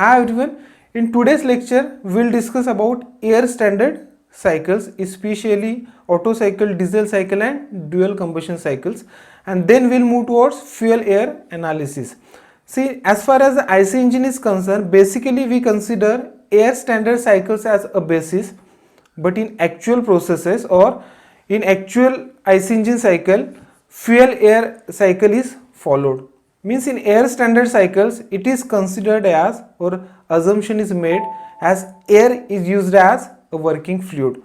Hi everyone, in today's lecture we'll discuss about air standard cycles, especially Otto cycle, diesel cycle and dual combustion cycles, and then we'll move towards fuel air analysis. See, as far as the IC engine is concerned, basically we consider air standard cycles as a basis, but in actual processes or in actual IC engine cycle, fuel air cycle is followed. Means in air standard cycles it is considered as, or assumption is made as, air is used as a working fluid.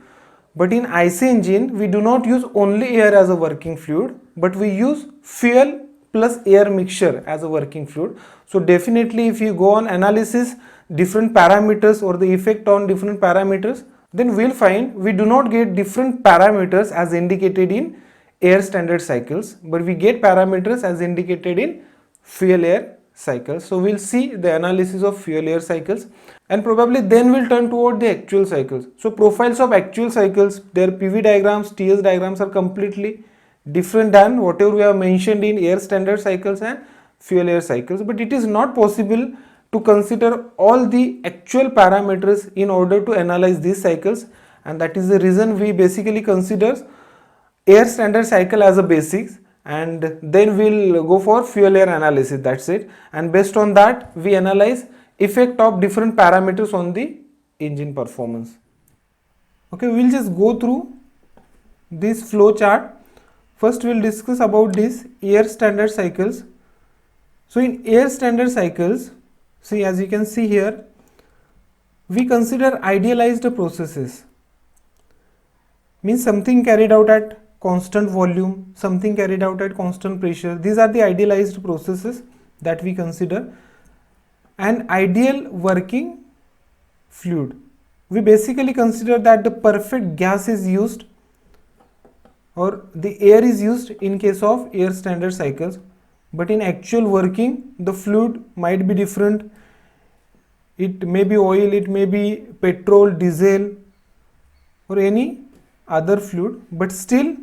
But in IC engine we do not use only air as a working fluid, but we use fuel plus air mixture as a working fluid. So definitely if you go on analysis different parameters or the effect on different parameters, then we'll find we do not get different parameters as indicated in air standard cycles, but we get parameters as indicated in fuel air cycles. So we'll see the analysis of fuel air cycles and probably then we'll turn toward the actual cycles. So profiles of actual cycles, their PV diagrams, TS diagrams are completely different than whatever we have mentioned in air standard cycles and fuel air cycles, but it is not possible to consider all the actual parameters in order to analyze these cycles, and that is the reason we basically consider air standard cycle as a basics, and then we'll go for fuel air analysis. That's it, and based on that we analyze effect of different parameters on the engine performance. Okay, we'll just go through this flow chart. First we'll discuss about this air standard cycles. So in air standard cycles, see, as you can see here, we consider idealized processes. Means something carried out at constant volume, something carried out at constant pressure. These are the idealized processes that we consider. An ideal working fluid, we basically consider that the perfect gas is used or the air is used in case of air standard cycles, but in actual working the fluid might be different. It may be oil, it may be petrol, diesel or any other fluid, but still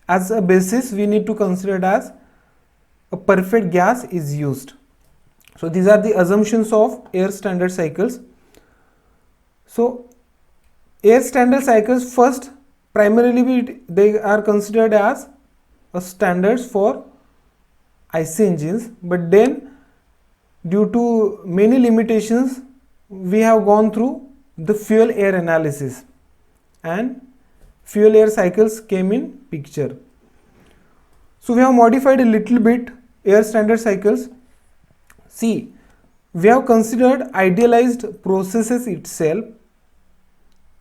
as a basis we need to consider it as a perfect gas is used. So these are the assumptions of air standard cycles. So air standard cycles, first primarily they are considered as a standards for IC engines, but then due to many limitations we have gone through the fuel air analysis and fuel air cycles came in picture. So we have modified a little bit air standard cycles. See, we have considered idealized processes itself,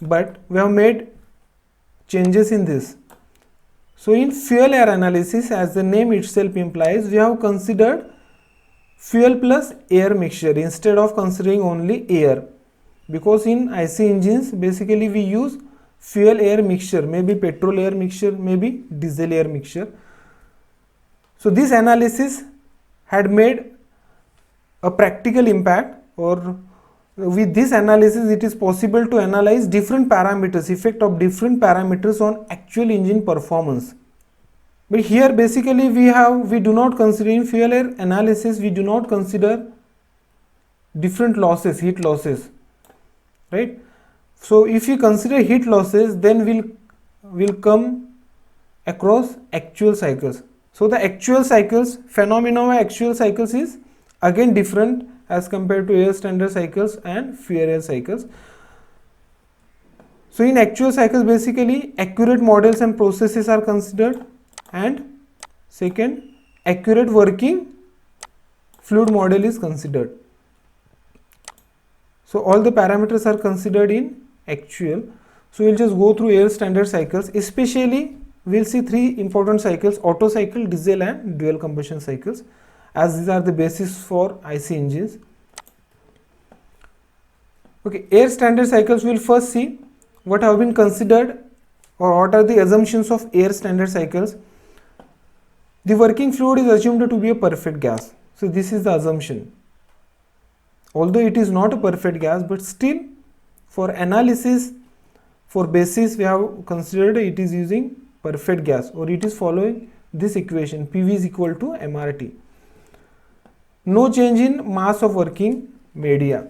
but we have made changes in this. So in fuel air analysis, as the name itself implies, we have considered fuel plus air mixture instead of considering only air, because in IC engines basically we use fuel air mixture, maybe petrol air mixture, maybe diesel air mixture. So this analysis had made a practical impact, or with this analysis it is possible to analyze different parameters, effect of different parameters on actual engine performance. But here basically we do not consider, in fuel air analysis we do not consider different losses, heat losses, right? So if you consider heat losses, then we'll come across actual cycles. So the actual cycles, phenomena of actual cycles is again different as compared to air standard cycles and fuel air cycles. So in actual cycles basically accurate models and processes are considered, and second, accurate working fluid model is considered. So all the parameters are considered in actual. So we'll just go through air standard cycles, especially we'll see three important cycles: Otto cycle, diesel and dual combustion cycles, as these are the basis for IC engines. Okay, air standard cycles, we'll first see what have been considered or what are the assumptions of air standard cycles. The working fluid is assumed to be a perfect gas. So this is the assumption. Although it is not a perfect gas, but still for analysis, for basis, we have considered it is using perfect gas, or it is following this equation, PV is equal to MRT. No change in mass of working media.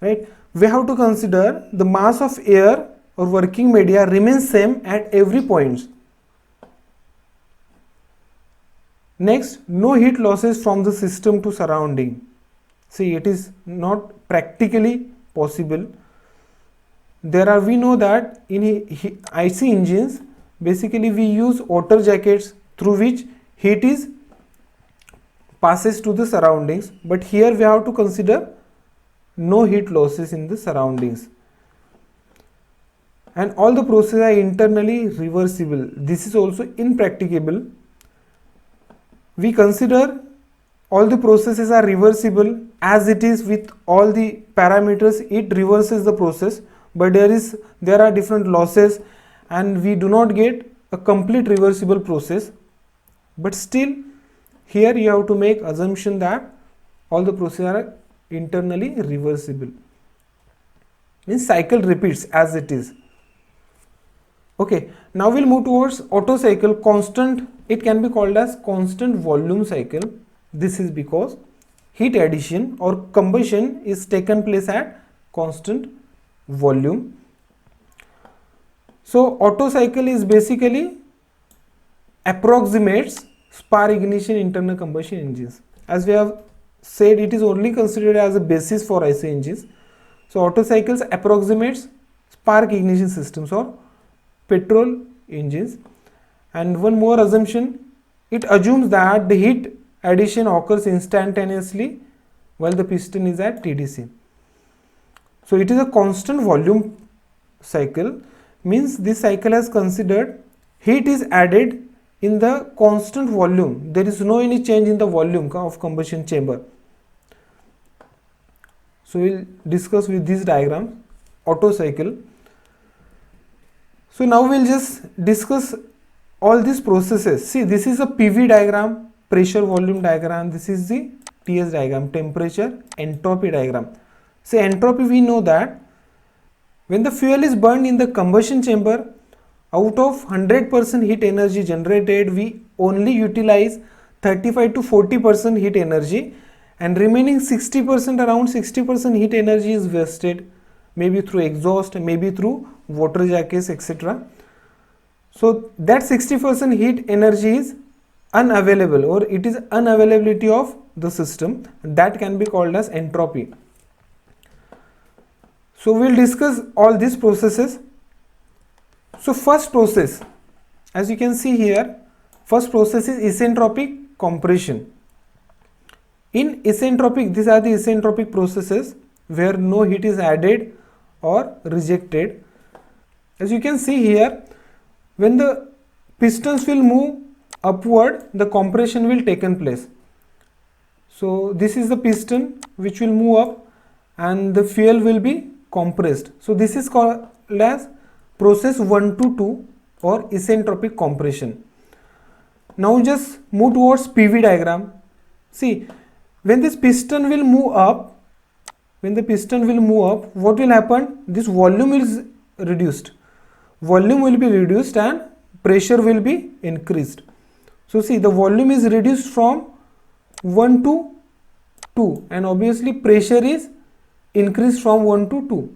right? We have to consider the mass of air or working media remains same at every point. Next, no heat losses from the system to surrounding. See, it is not practically possible. We know that in IC engines, basically we use outer jackets through which heat is passes to the surroundings, but here we have to consider no heat losses in the surroundings, and all the processes are internally reversible. This is also impracticable. We consider all the processes are reversible as it is with all the parameters, it reverses the process, but there are different losses and we do not get a complete reversible process. But still, here you have to make assumption that all the processes are internally reversible. Means cycle repeats as it is. Okay, now we'll move towards Otto cycle. Constant, it can be called as constant volume cycle. This is because heat addition or combustion is taken place at constant volume. So Otto cycle is basically approximates spark ignition internal combustion engines. As we have said, it is only considered as a basis for IC engines. So Otto cycles approximates spark ignition systems or petrol engines. And one more assumption, it assumes that the heat addition occurs instantaneously while the piston is at TDC. So it is a constant volume cycle, means this cycle has considered heat is added in the constant volume. There is no any change in the volume of combustion chamber. So we'll discuss with this diagram Otto cycle. So now we'll just discuss all these processes. See, this is a PV diagram, pressure volume diagram. This is the TS diagram, temperature entropy diagram. See, entropy, we know that when the fuel is burned in the combustion chamber, out of 100% heat energy generated, we only utilize 35 to 40% heat energy, and remaining 60%, around 60% heat energy is wasted, maybe through exhaust, maybe through water jackets, etc. So that 60% heat energy is unavailable, or it is unavailability of the system, that can be called as entropy. So we'll discuss all these processes. So first process, as you can see here, first process is isentropic compression. In isentropic, these are the isentropic processes where no heat is added or rejected. As you can see here, when the pistons will move upward, the compression will taken place. So this is the piston which will move up and the fuel will be compressed. So this is called as process 1 to 2 or isentropic compression. Now just move towards PV diagram. See, when this piston will move up, what will happen? This volume is reduced. Volume will be reduced and pressure will be increased. So see, the volume is reduced from 1 to 2, and obviously pressure is increased from 1 to 2.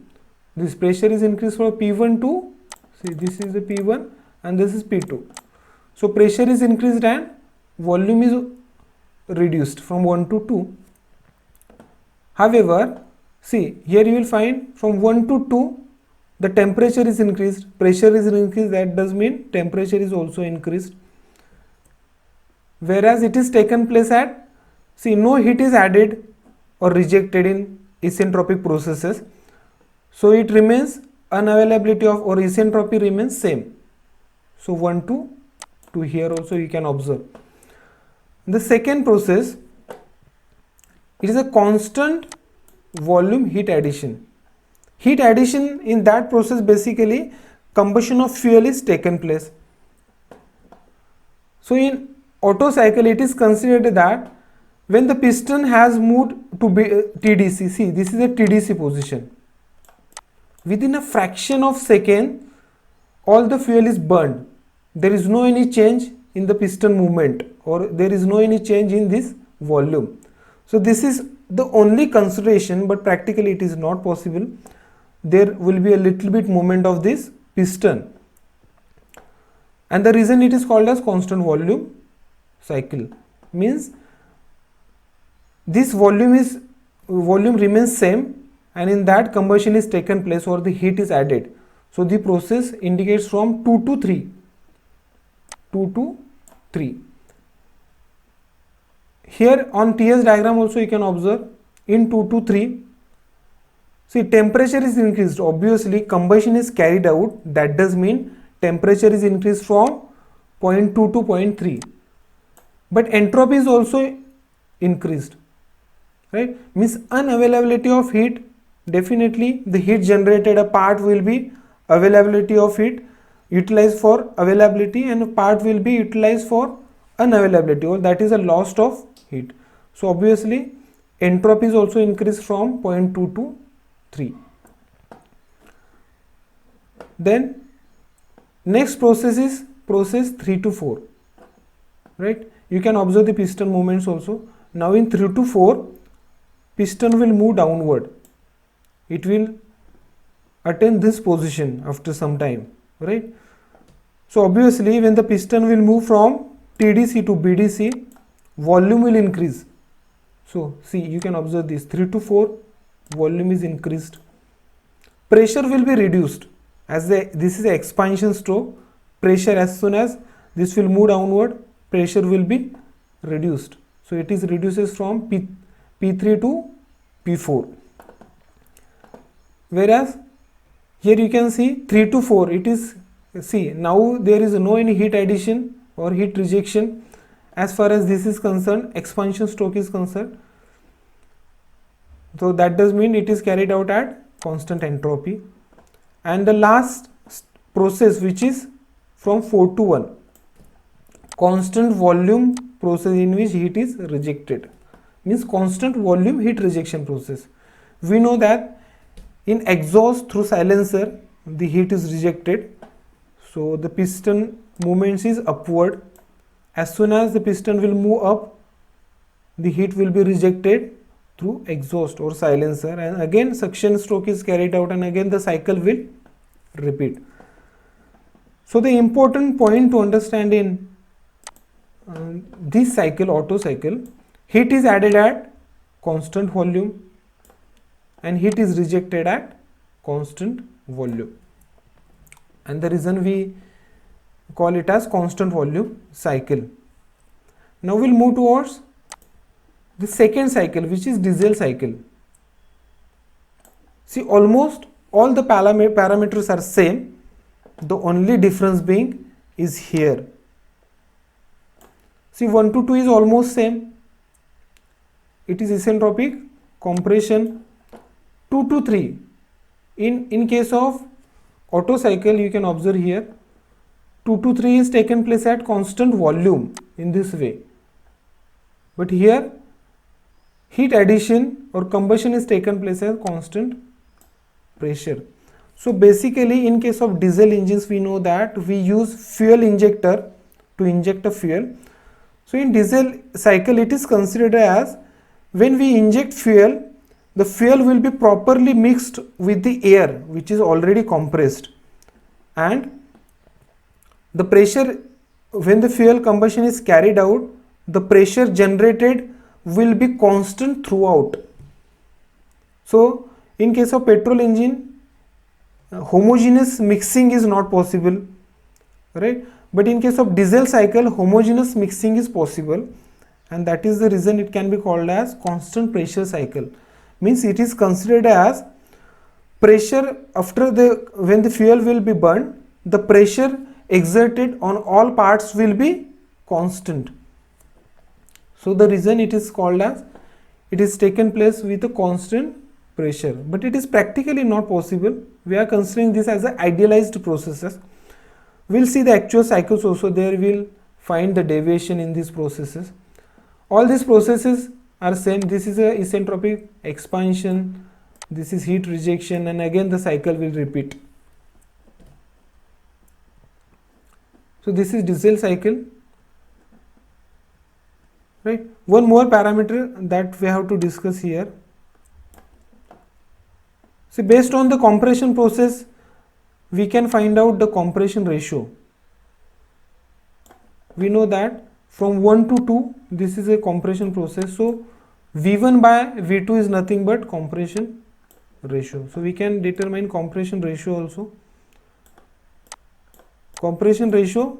This pressure is increased from P1 to, see, this is the P1 and this is P2. So pressure is increased and volume is reduced from 1 to 2. However, see, here you will find from 1 to 2 the temperature is increased, pressure is increased, that does mean temperature is also increased. Whereas it is taken place at, see, no heat is added or rejected in isentropic processes. So it remains unavailability of, or isentropy remains same. So 1 to 2 here also you can observe. The second process, it is a constant volume heat addition. Heat addition in that process, basically combustion of fuel is taken place. So in Otto cycle, it is considered that when the piston has moved to TDC, see, this is a TDC position. Within a fraction of second, all the fuel is burned. There is no any change in the piston movement, or there is no any change in this volume. So this is the only consideration, but practically it is not possible, there will be a little bit movement of this piston, and the reason it is called as constant volume cycle means this volume remains same, and in that combustion is taken place or the heat is added. So the process indicates from 2 to 3. Here on TS diagram also you can observe in 2 to 3. See, temperature is increased. Obviously combustion is carried out. That does mean temperature is increased from 0.2 to 0.3. But entropy is also increased. Right? Means unavailability of heat. Definitely the heat generated, a part will be availability of heat utilized for availability, and a part will be utilized for unavailability, or that is a loss of heat. So obviously entropy is also increased from 0.2 to 3. Then next process is process 3 to 4. Right? You can observe the piston movements also. Now in 3 to 4, piston will move downward. It will attain this position after some time. Right? So obviously when the piston will move from TDC to BDC, volume will increase. So see, you can observe this 3 to 4, volume is increased. Pressure will be reduced as this is an expansion stroke. Pressure, as soon as this will move downward, pressure will be reduced. So it is reduces from P3 to P4. Whereas here you can see 3 to 4, it is, see, now there is no any heat addition or heat rejection as far as this is concerned, expansion stroke is concerned. So that does mean it is carried out at constant entropy. And the last process, which is from 4 to 1, constant volume process, in which heat is rejected, means constant volume heat rejection process. We know that in exhaust through silencer the heat is rejected, so the piston movements is upward. As soon as the piston will move up, the heat will be rejected through exhaust or silencer, and again suction stroke is carried out, and again the cycle will repeat. So the important point to understand in this cycle, Otto cycle, heat is added at constant volume and heat is rejected at constant volume, and the reason we call it as constant volume cycle. Now we'll move towards the second cycle, which is diesel cycle. See, almost all the parameters are same, the only difference being is here. See, 1 to 2 is almost same, it is isentropic compression. 2 to 3, in case of Otto cycle, you can observe here 2 to 3 is taken place at constant volume in this way, but here heat addition or combustion is taken place at constant pressure. So basically in case of diesel engines, we know that we use fuel injector to inject a fuel. So in diesel cycle it is considered as, when we inject fuel, the fuel will be properly mixed with the air which is already compressed, and the pressure, when the fuel combustion is carried out, the pressure generated will be constant throughout. So in case of petrol engine, homogeneous mixing is not possible, right? But in case of diesel cycle, homogeneous mixing is possible, and that is the reason it can be called as constant pressure cycle. Means it is considered as pressure after when the fuel will be burned, the pressure exerted on all parts will be constant. So the reason it is called as, it is taken place with a constant pressure, but it is practically not possible. We are considering this as an idealized processes. We'll see the actual cycles also, there we'll find the deviation in these processes. All these processes are same. This is a isentropic expansion, this is heat rejection, and again the cycle will repeat. So this is diesel cycle. right? One more parameter that we have to discuss here. So based on the compression process, we can find out the compression ratio. We know that from 1 to 2, this is a compression process. So V1 by V2 is nothing but compression ratio. So we can determine compression ratio also. Compression ratio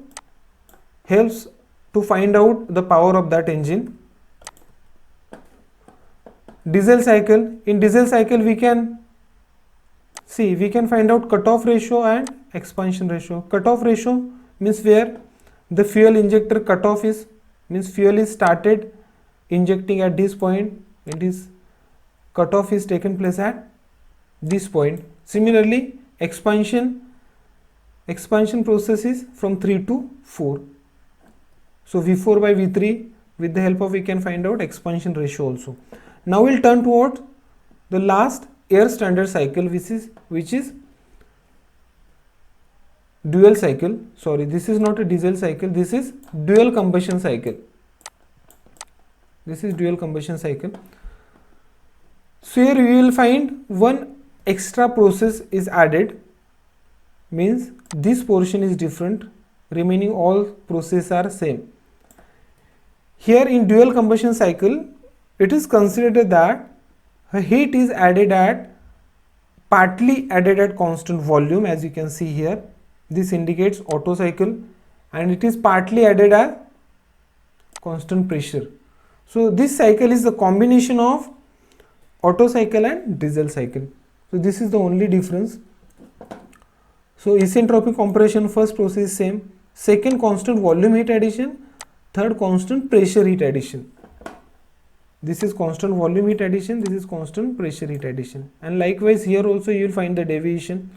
helps to find out the power of that engine. Diesel cycle. In diesel cycle we can find out cutoff ratio and expansion ratio. Cutoff ratio means where the fuel injector cutoff is, means fuel is started injecting at this point, it is cutoff is taken place at this point. Similarly, expansion process is from 3 to 4. So V4 by V3, with the help of we can find out expansion ratio also. Now we'll turn toward the last air standard cycle, which is dual cycle. Sorry, this is not a diesel cycle, this is dual combustion cycle. This is dual combustion cycle. So here we will find one extra process is added, means this portion is different, remaining all processes are same. Here in dual combustion cycle, it is considered that heat is partly added at constant volume, as you can see here. This indicates Otto cycle, and it is partly added at constant pressure. So this cycle is the combination of Otto cycle and diesel cycle. So this is the only difference. So isentropic compression, first process is same, second constant volume heat addition, third constant pressure heat addition. This is constant volume heat addition, this is constant pressure heat addition. And likewise here also you will find the deviation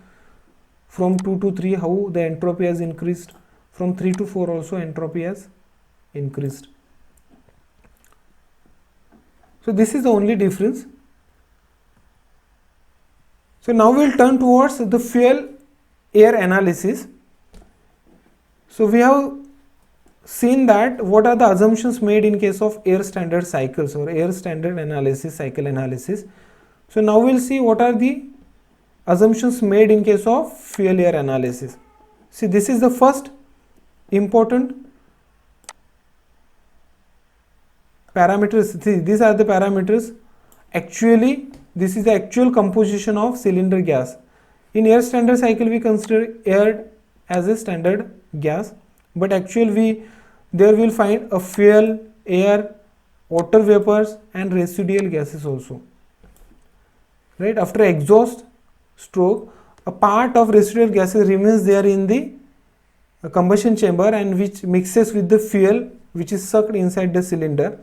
from 2 to 3, how the entropy has increased, from 3 to 4 also entropy has increased. So this is the only difference. So now we will turn towards the fuel air analysis. So we have seen that what are the assumptions made in case of air standard cycles or air standard analysis, cycle analysis. So now we will see what are the assumptions made in case of fuel air analysis. See, this is the first important parameters. See, these are the parameters. Actually, this is the actual composition of cylinder gas. In air standard cycle, we consider air as a standard gas, but actually there will find a fuel, air, water vapors and residual gases also. Right, after exhaust stroke, a part of residual gases remains there in the combustion chamber and which mixes with the fuel which is sucked inside the cylinder.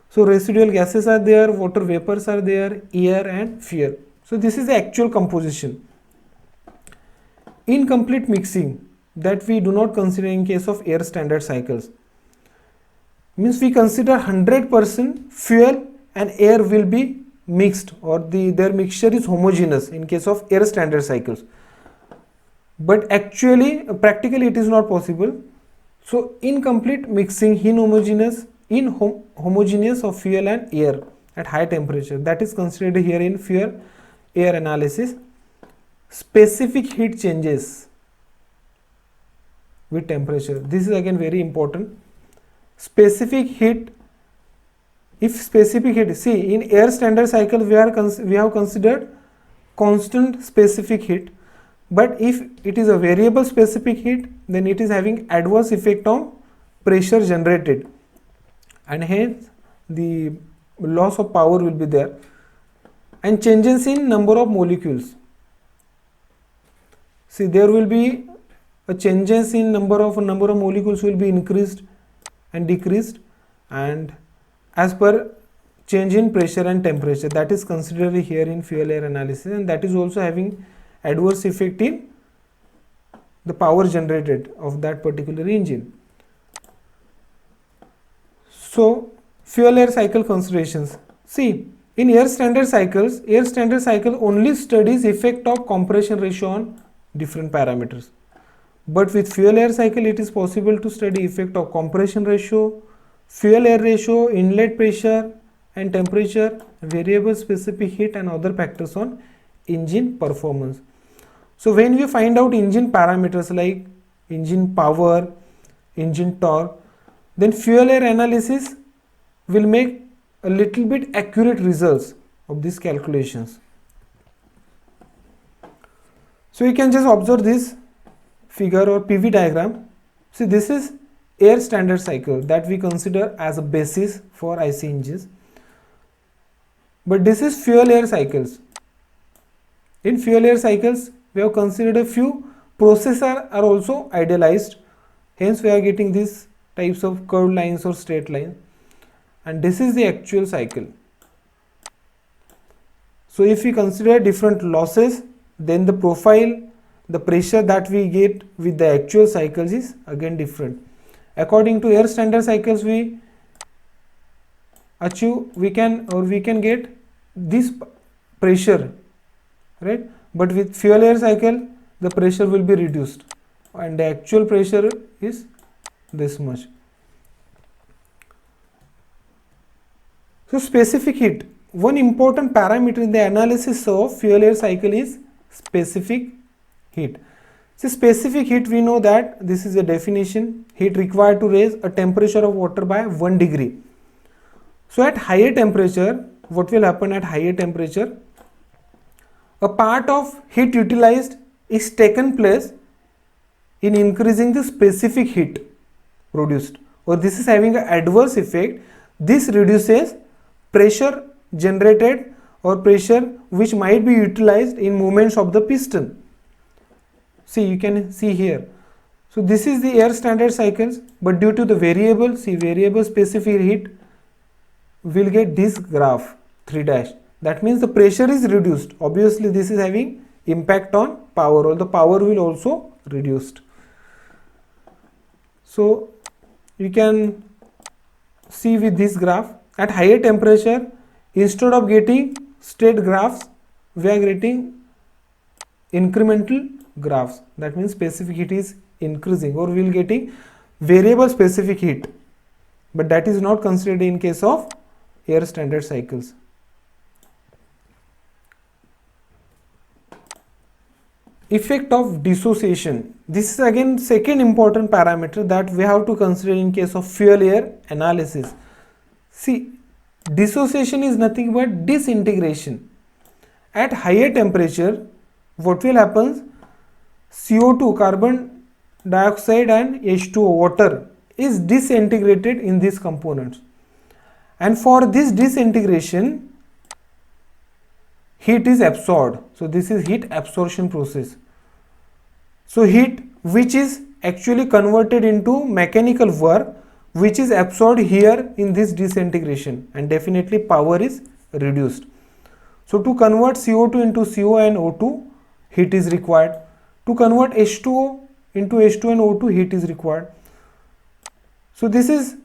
So residual gases are there, water vapors are there, air and fuel. So this is the actual composition. Incomplete mixing, that we do not consider in case of air standard cycles, means we consider 100% fuel and air will be mixed, or their mixture is homogeneous in case of air standard cycles, but actually practically it is not possible. So incomplete mixing, inhomogeneous of fuel and air at high temperature, that is considered here in fuel air analysis. Specific heat changes with temperature, this is again very important. Specific heat, if specific heat, see in air standard cycle we have considered constant specific heat, but if it is a variable specific heat, then it is having adverse effect on pressure generated, and hence the loss of power will be there. And changes in number of molecules, see there will be a changes in number of molecules will be increased and decreased, and as per change in pressure and temperature, that is considered here in fuel air analysis, and that is also having adverse effect in the power generated of that particular engine. So fuel air cycle considerations, see in air standard cycles, air standard cycle only studies effect of compression ratio on different parameters, but with fuel air cycle it is possible to study effect of compression ratio, fuel air ratio, inlet pressure and temperature, variable specific heat and other factors on engine performance. So when we find out engine parameters like engine power, engine torque, then fuel air analysis will make a little bit accurate results of these calculations. So you can just observe this figure or PV diagram. See, this is air standard cycle that we consider as a basis for IC engines. But this is fuel air cycles. In fuel air cycles, we have considered a few processes are also idealized. Hence, we are getting these types of curved lines or straight lines. And this is the actual cycle. So if we consider different losses, then the profile, the pressure that we get with the actual cycles is again different. According to air standard cycles, we can get this pressure, right? But with fuel air cycle, the pressure will be reduced and the actual pressure is this much. So specific heat, one important parameter in the analysis of fuel air cycle is specific heat. So specific heat, we know that this is a definition, heat required to raise a temperature of water by 1 degree. So at higher temperature, what will happen at higher temperature? A part of heat utilized is taken place in increasing the specific heat produced, or this is having an adverse effect. This reduces pressure generated or pressure which might be utilized in movements of the piston. See, you can see here. So this is the air standard cycles, but due to the variable, see variable specific heat, we'll get this graph 3 dash. That means the pressure is reduced. Obviously this is having impact on power, or the power will also reduced. So you can see with this graph, at higher temperature, instead of getting straight graphs, we are getting incremental graphs. That means specific heat is increasing, or we will getting variable specific heat, but that is not considered in case of air standard cycles. Effect of dissociation. This is again second important parameter that we have to consider in case of fuel air analysis. See, dissociation is nothing but disintegration. At higher temperature, what will happen? CO2, carbon dioxide and H2O, water, is disintegrated in these components. And for this disintegration, heat is absorbed. So this is heat absorption process. So heat which is actually converted into mechanical work, which is absorbed here in this disintegration, and definitely power is reduced. So to convert CO2 into CO and O2, heat is required. To convert H2O into H2 and O2, heat is required. So this is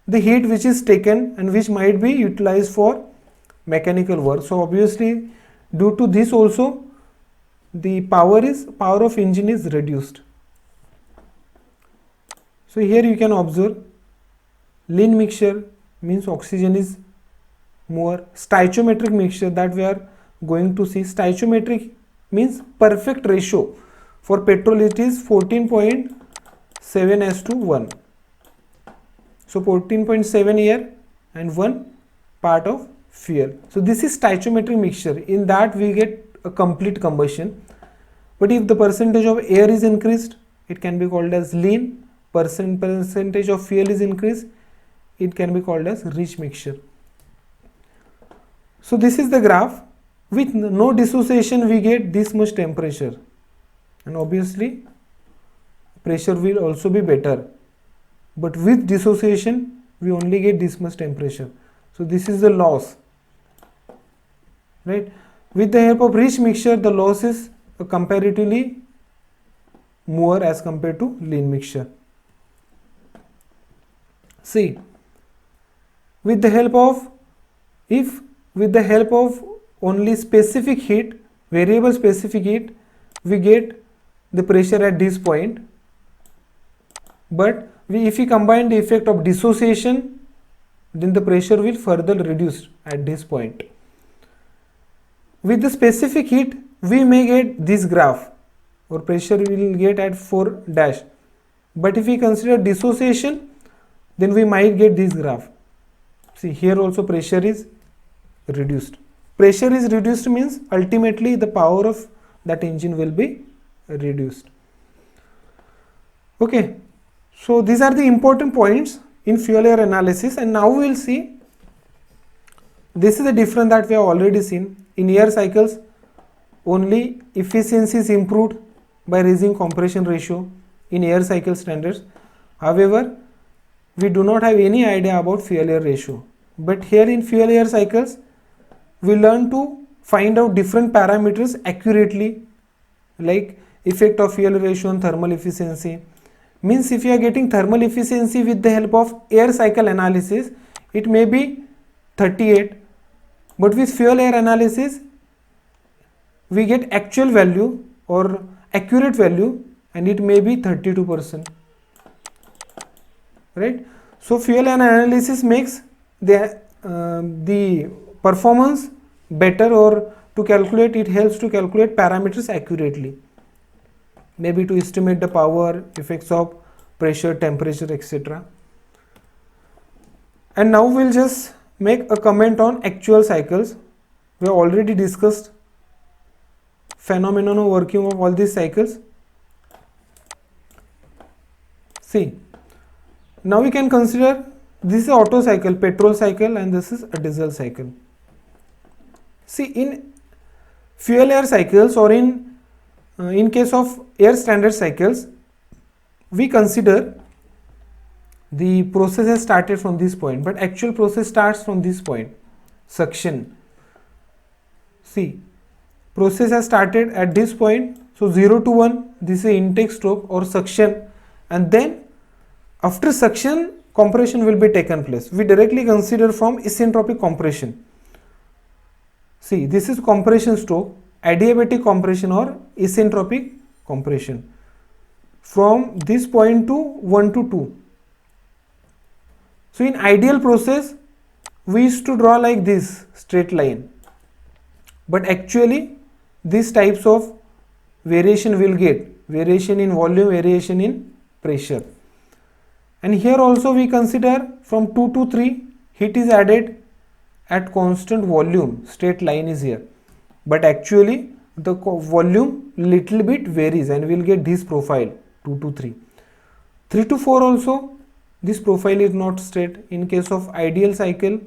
the heat which is taken and which might be utilized for mechanical work. So obviously due to this also the power of engine is reduced. So here you can observe lean mixture means oxygen is more. Stoichiometric mixture that we are going to see. Stoichiometric means perfect ratio. For petrol it is 14.7:1. So 14.7 air and 1 part of fuel. So this is stoichiometric mixture. In that we get a complete combustion. But if the percentage of air is increased, it can be called as lean. Percentage of fuel is increased, it can be called as rich mixture. So this is the graph. With no dissociation we get this much temperature, and obviously pressure will also be better, but with dissociation we only get this much temperature. So this is the loss, right? With the help of rich mixture, the loss is comparatively more as compared to lean mixture. See, with the help of only specific heat, variable specific heat, we get the pressure at this point. But if we combine the effect of dissociation then the pressure will further reduce at this point. With the specific heat, we may get this graph, or pressure we will get at 4 dash. But if we consider dissociation, then we might get this graph. See, here also pressure is reduced. Pressure is reduced means ultimately the power of that engine will be reduced. Okay, so these are the important points in fuel air analysis, and now we will see this is the difference that we have already seen. In air cycles, only efficiency is improved by raising compression ratio in air cycle standards. However, we do not have any idea about fuel air ratio. But here in fuel air cycles, we learn to find out different parameters accurately, like effect of fuel ratio on thermal efficiency. Means if you are getting thermal efficiency with the help of air cycle analysis, it may be 38, but with fuel air analysis, we get actual value or accurate value, and it may be 32%. Right? So fuel air analysis makes the performance better, or to calculate, it helps to calculate parameters accurately, maybe to estimate the power, effects of pressure, temperature, etc. And now we'll just make a comment on actual cycles. We have already discussed phenomenon of working of all these cycles. See, now we can consider this is Otto cycle, petrol cycle, and this is a diesel cycle. See, in fuel air cycles, or in case of air standard cycles, we consider the process has started from this point, but actual process starts from this point, suction. See, process has started at this point, so 0 to 1, this is intake stroke or suction, and then after suction, compression will be taken place. We directly consider from isentropic compression. See, this is compression stroke, adiabatic compression or isentropic compression. From this point to 1 to 2. So in ideal process, we used to draw like this straight line. But actually, these types of variation will get variation in volume, variation in pressure. And here also we consider from 2 to 3, heat is added at constant volume, straight line is here. But actually, the volume little bit varies, and we will get this profile, 2 to 3. 3 to 4 also, this profile is not straight. In case of ideal cycle,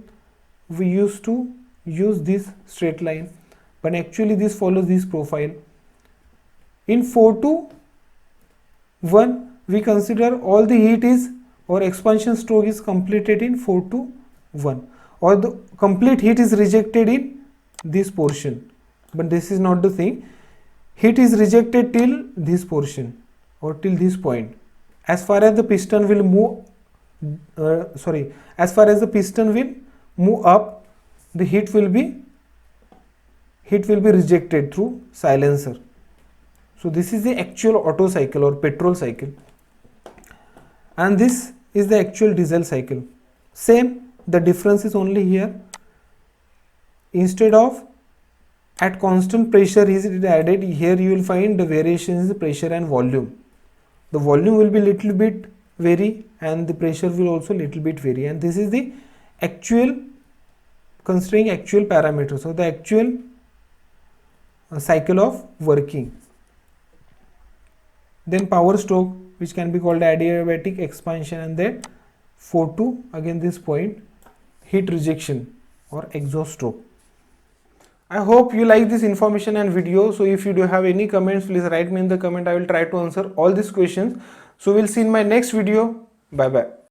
we used to use this straight line, but actually this follows this profile. In 4 to 1, we consider all the heat is, or expansion stroke is completed in 4 to 1, or the complete heat is rejected in this portion. But this is not the thing. Heat is rejected till this portion, or till this point. As far as the piston will move, as far as the piston will move up, the heat will be rejected through silencer. So this is the actual Otto cycle or petrol cycle, and this is the actual diesel cycle. Same, the difference is only here. Instead of at constant pressure is added, here you will find the variation is the pressure and volume. The volume will be little bit vary, and the pressure will also little bit vary, and this is the actual, considering actual parameters, so the actual cycle of working. Then power stroke, which can be called adiabatic expansion, and then 4 to again this point, heat rejection or exhaust stroke. I hope you like this information and video. So if you do have any comments, please write me in the comment. I will try to answer all these questions. So we'll see in my next video. Bye bye.